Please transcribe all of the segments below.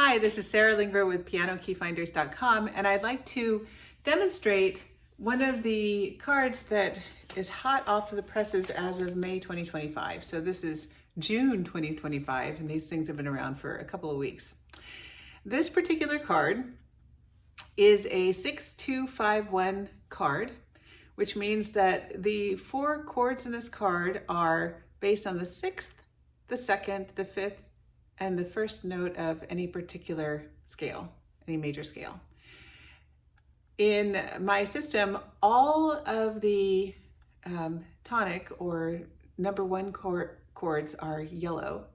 Hi, this is Sarah Lingver with pianokeyfinders.com, and I'd like to demonstrate one of the cards that is hot off of the presses as of May 2025. So this is June 2025, and these things have been around for a couple of weeks. This particular card is a 6-2-5-1 card, which means that the four chords in this card are based on the sixth, the second, the fifth, and the first note of any particular scale, any major scale. In my system, all of the tonic or number one chords are yellow.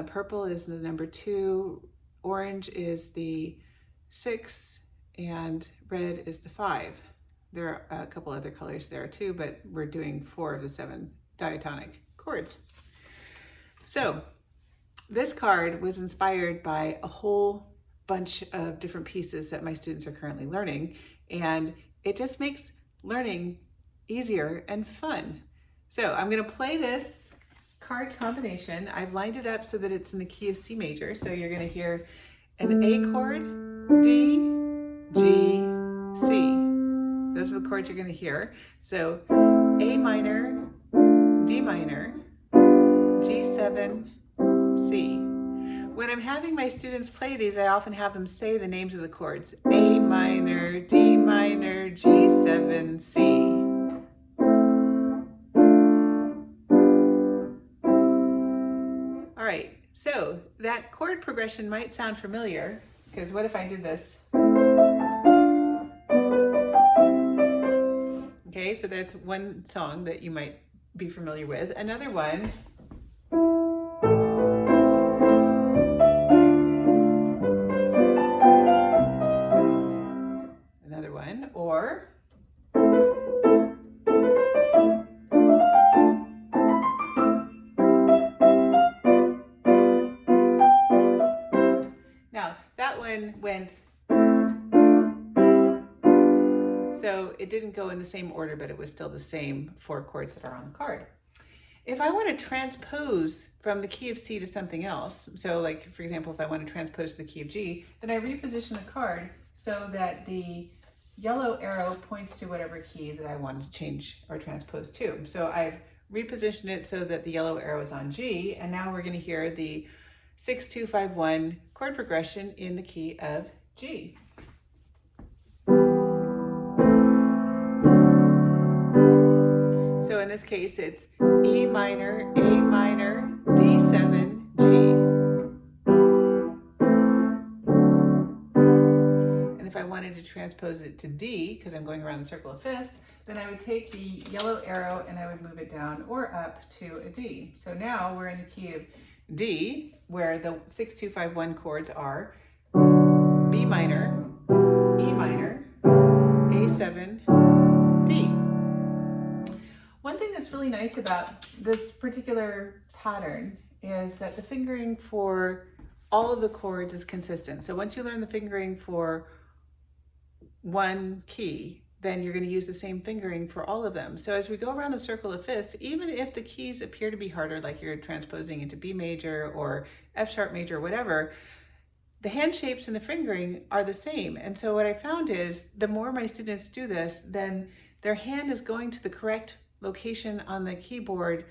Purple is the number 2, orange is the 6, and red is the 5. There are a couple other colors there too, but we're doing 4 of the 7 diatonic chords. So this card was inspired by a whole bunch of different pieces that my students are currently learning, and it just makes learning easier and fun. So I'm going to play this card combination. I've lined it up so that it's in the key of C major. So you're going to hear an A chord, D, G, C. Those are the chords you're going to hear. So A minor, D minor, G7, C. When I'm having my students play these, I often have them say the names of the chords. A minor, D minor, G7, C. All right, so that chord progression might sound familiar, because what if I did this? Okay, so there's one song that you might be familiar with. Another one. Or now that one went, so it didn't go in the same order, but it was still the same 4 chords that are on the card. If I want to transpose from the key of C to something else, so like for example, if I want to transpose to the key of G, then I reposition the card so that the yellow arrow points to whatever key that I want to change or transpose to. So I've repositioned it so that the yellow arrow is on G, and now we're going to hear the 6-2-5-1 chord progression in the key of G. So in this case, it's E minor, A minor, D7, G. If I wanted to transpose it to D, because I'm going around the circle of fifths, then I would take the yellow arrow and I would move it down or up to a D. So now we're in the key of D, where the 6-2-5-1 chords are B minor, E minor, A7, D. One thing that's really nice about this particular pattern is that the fingering for all of the chords is consistent. So once you learn the fingering for one key, then you're going to use the same fingering for all of them. So as we go around the circle of fifths, even if the keys appear to be harder, like you're transposing into B major or F sharp major, or whatever, the hand shapes and the fingering are the same. And so what I found is the more my students do this, then their hand is going to the correct location on the keyboard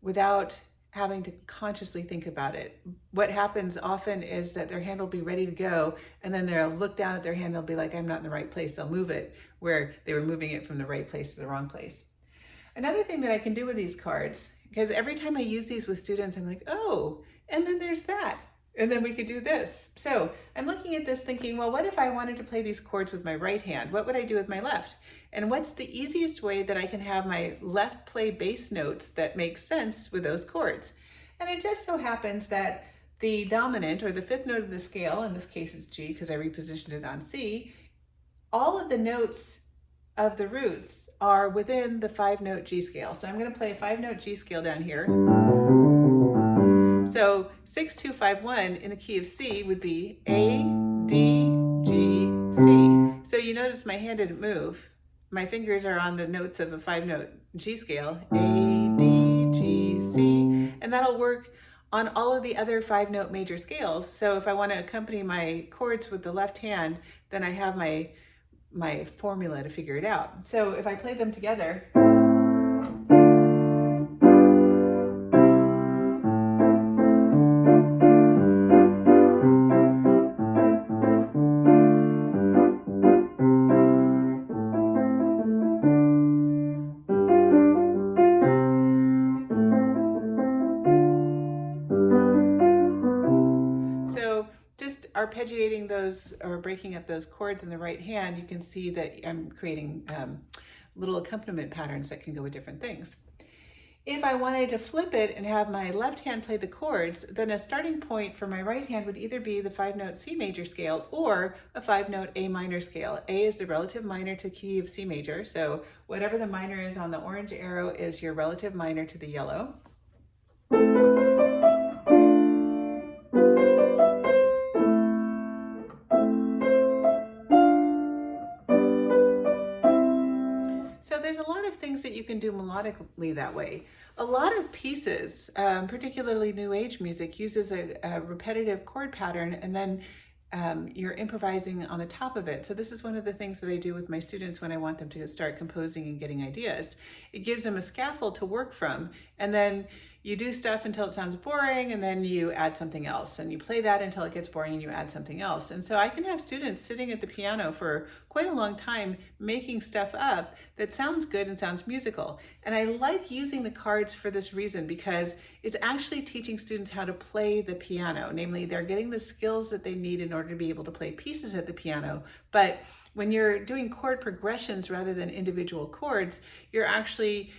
without having to consciously think about it. What happens often is that their hand will be ready to go, and then they'll look down at their hand, they'll be like, I'm not in the right place, they'll move it, where they were moving it from the right place to the wrong place. Another thing that I can do with these cards, because every time I use these with students, I'm like, oh, and then there's that, and then we could do this. So I'm looking at this thinking, well, what if I wanted to play these chords with my right hand? What would I do with my left? And what's the easiest way that I can have my left play bass notes that make sense with those chords? And it just so happens that the dominant, or the 5th note of the scale, in this case it's G because I repositioned it on C, all of the notes of the roots are within the 5-note G scale. So I'm going to play a 5-note G scale down here. So 6-2-5-1 in the key of C would be A, D, G, C. So you notice my hand didn't move. My fingers are on the notes of a 5-note G scale, A, D, G, C, and that'll work on all of the other 5-note major scales. So if I want to accompany my chords with the left hand, then I have my formula to figure it out. So if I play them together, so just arpeggiating those or breaking up those chords in the right hand, you can see that I'm creating little accompaniment patterns that can go with different things. If I wanted to flip it and have my left hand play the chords, then a starting point for my right hand would either be the 5-note C major scale or a 5-note A minor scale. A is the relative minor to key of C major, so whatever the minor is on the orange arrow is your relative minor to the yellow. So there's a lot of things that you can do melodically that way. A lot of pieces, particularly New Age music, uses a repetitive chord pattern, and then you're improvising on the top of it. So this is one of the things that I do with my students when I want them to start composing and getting ideas. It gives them a scaffold to work from, and then you do stuff until it sounds boring, and then you add something else, and you play that until it gets boring and you add something else. And so I can have students sitting at the piano for quite a long time making stuff up that sounds good and sounds musical. And I like using the cards for this reason, because it's actually teaching students how to play the piano. Namely, they're getting the skills that they need in order to be able to play pieces at the piano. But when you're doing chord progressions rather than individual chords, you're actually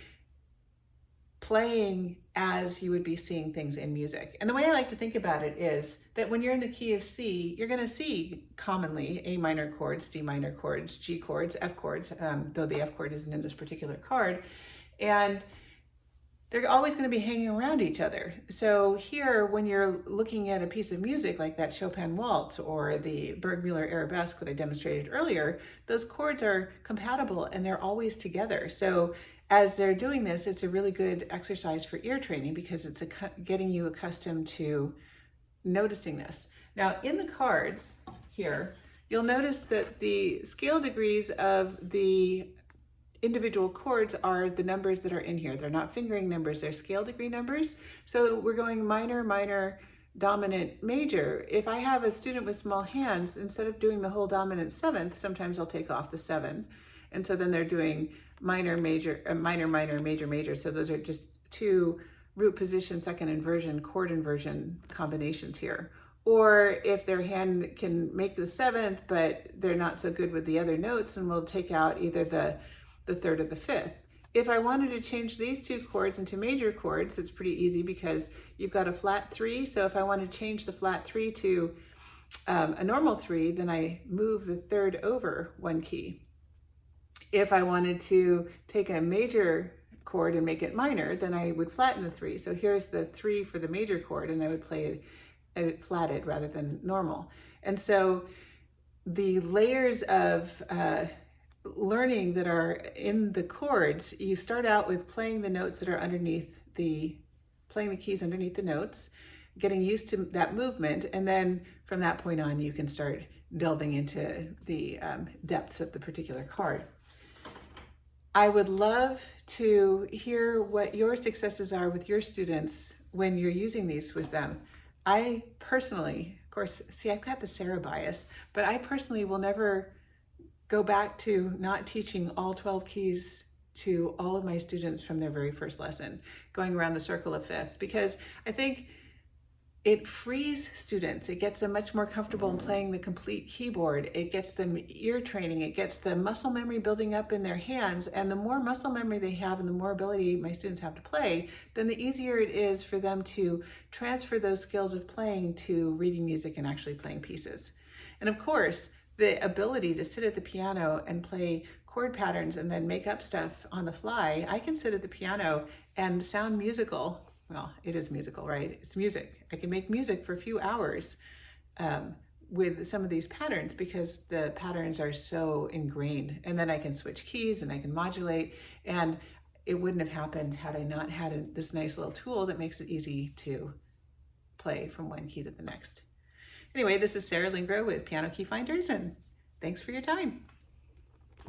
playing as you would be seeing things in music. And the way I like to think about it is that when you're in the key of C, you're going to see commonly A minor chords, D minor chords, G chords, F chords, though the F chord isn't in this particular card. And they're always going to be hanging around each other. So here, when you're looking at a piece of music like that Chopin waltz or the Bergmüller arabesque that I demonstrated earlier, those chords are compatible and they're always together. So as they're doing this, it's a really good exercise for ear training, because it's getting you accustomed to noticing this. Now in the cards here, you'll notice that the scale degrees of the individual chords are the numbers that are in here. They're not fingering numbers, they're scale degree numbers. So we're going minor, minor, dominant, major. If I have a student with small hands, instead of doing the whole dominant seventh, sometimes I'll take off the 7. And so then they're doing minor, major, minor, minor, major, major. So those are just 2 root position, second inversion, chord inversion combinations here. Or if their hand can make the 7th, but they're not so good with the other notes, and we'll take out either the 3rd or the 5th. If I wanted to change these 2 chords into major chords, it's pretty easy because you've got a flat 3. So if I want to change the flat 3 to a normal 3, then I move the 3rd over 1 key. If I wanted to take a major chord and make it minor, then I would flatten the 3. So here's the 3 for the major chord, and I would play it flatted rather than normal. And so the layers of learning that are in the chords, you start out with playing the notes that are underneath playing the keys underneath the notes, getting used to that movement, and then from that point on, you can start delving into the depths of the particular card. I would love to hear what your successes are with your students when you're using these with them. I personally, of course, see, I've got the Sarah bias, but I personally will never go back to not teaching all 12 keys to all of my students from their very first lesson, going around the circle of fifths, because I think it frees students. It gets them much more comfortable in playing the complete keyboard. It gets them ear training. It gets the muscle memory building up in their hands. And the more muscle memory they have and the more ability my students have to play, then the easier it is for them to transfer those skills of playing to reading music and actually playing pieces. And of course, the ability to sit at the piano and play chord patterns and then make up stuff on the fly. I can sit at the piano and sound musical. Well, it is musical, right? It's music. I can make music for a few hours with some of these patterns because the patterns are so ingrained. And then I can switch keys and I can modulate. And it wouldn't have happened had I not had this nice little tool that makes it easy to play from one key to the next. Anyway, this is Sarah Lingro with Piano Key Finders, and thanks for your time.